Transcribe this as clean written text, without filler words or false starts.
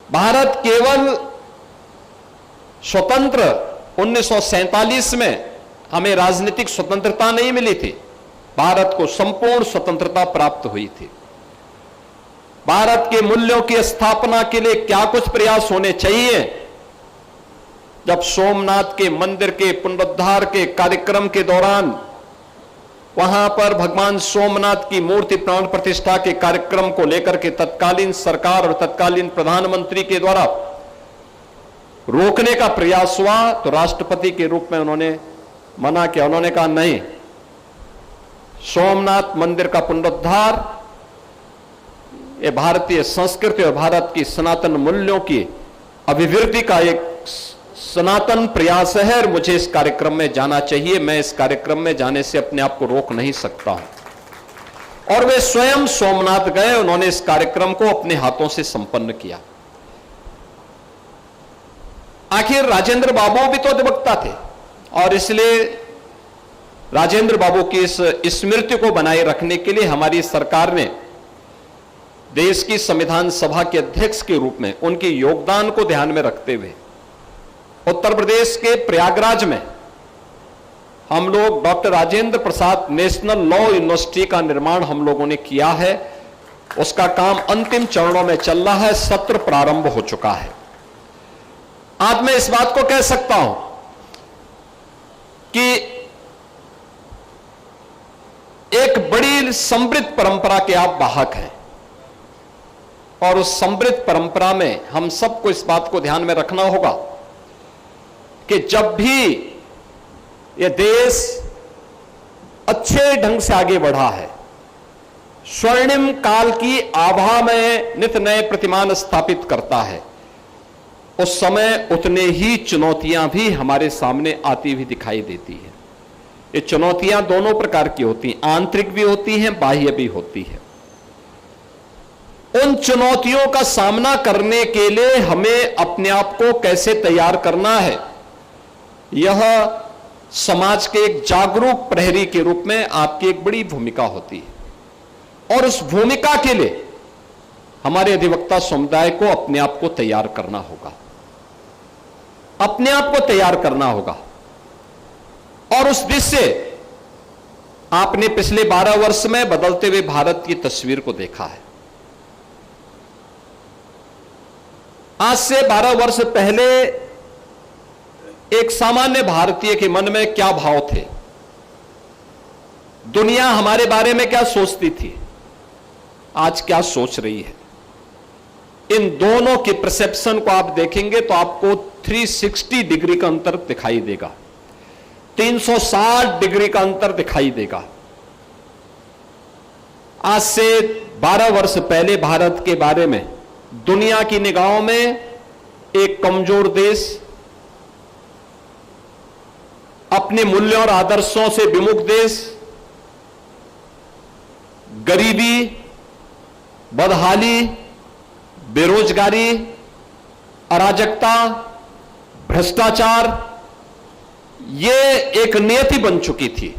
भारत केवल स्वतंत्र 1947 में हमें राजनीतिक स्वतंत्रता नहीं मिली थी, भारत को संपूर्ण स्वतंत्रता प्राप्त हुई थी। भारत के मूल्यों की स्थापना के लिए क्या कुछ प्रयास होने चाहिए। जब सोमनाथ के मंदिर के पुनरुद्धार के कार्यक्रम के दौरान वहां पर भगवान सोमनाथ की मूर्ति प्राण प्रतिष्ठा के कार्यक्रम को लेकर के तत्कालीन सरकार और तत्कालीन प्रधानमंत्री के द्वारा रोकने का प्रयास हुआ, तो राष्ट्रपति के रूप में उन्होंने मना किया। उन्होंने कहा नहीं, सोमनाथ मंदिर का पुनरुद्धार ये भारतीय संस्कृति और भारत की सनातन मूल्यों की अभिवृद्धि का एक सनातन प्रयास है और मुझे इस कार्यक्रम में जाना चाहिए। मैं इस कार्यक्रम में जाने से अपने आप को रोक नहीं सकता हूं। और वे स्वयं सोमनाथ गए, उन्होंने इस कार्यक्रम को अपने हाथों से संपन्न किया। आखिर राजेंद्र बाबू भी तो अधिवक्ता थे और इसलिए राजेंद्र बाबू की इस स्मृति को बनाए रखने के लिए हमारी सरकार ने देश की संविधान सभा के अध्यक्ष के रूप में उनके योगदान को ध्यान में रखते हुए उत्तर प्रदेश के प्रयागराज में हम लोग doctor Rajendra Prasad national law university का निर्माण हम लोगों ने किया है। उसका काम अंतिम चरणों में चल रहा है, सत्र प्रारंभ हो चुका है। आज मैं इस बात को कह सकता हूं कि एक बड़ी समृद्ध परंपरा के आप वाहक हैं और उस समृद्ध परंपरा में हम सबको इस बात को ध्यान में रखना होगा कि जब भी यह देश अच्छे ढंग से आगे बढ़ा है, स्वर्णिम काल की आभा में नित नए प्रतिमान स्थापित करता है, उस समय उतने ही चुनौतियां भी हमारे सामने आती हुई दिखाई देती है। ये चुनौतियां दोनों प्रकार की होती हैं, आंतरिक भी होती हैं, बाह्य भी होती है। उन चुनौतियों का सामना करने के लिए हमें अपने आप को कैसे तैयार करना है, यह समाज के एक जागरूक प्रहरी के रूप में आपकी एक बड़ी भूमिका होती है। और उस भूमिका के लिए हमारे अधिवक्ता समुदाय को अपने आप को तैयार करना होगा, अपने आप को तैयार करना होगा। और उस दृष्टि से आपने पिछले 12 वर्ष में बदलते हुए भारत की तस्वीर को देखा है। आज से 12 वर्ष पहले एक सामान्य भारतीय के मन में क्या भाव थे, दुनिया हमारे बारे में क्या सोचती थी, आज क्या सोच रही है, इन दोनों की परसेप्शन को आप देखेंगे तो आपको 360 डिग्री का अंतर दिखाई देगा, 360 डिग्री का अंतर दिखाई देगा। आज से 12 वर्ष पहले भारत के बारे में दुनिया की निगाहों में एक कमजोर देश, अपने मूल्यों और आदर्शों से विमुख देश, गरीबी, बदहाली, बेरोजगारी, अराजकता, भ्रष्टाचार, ये एक नियति बन चुकी थी।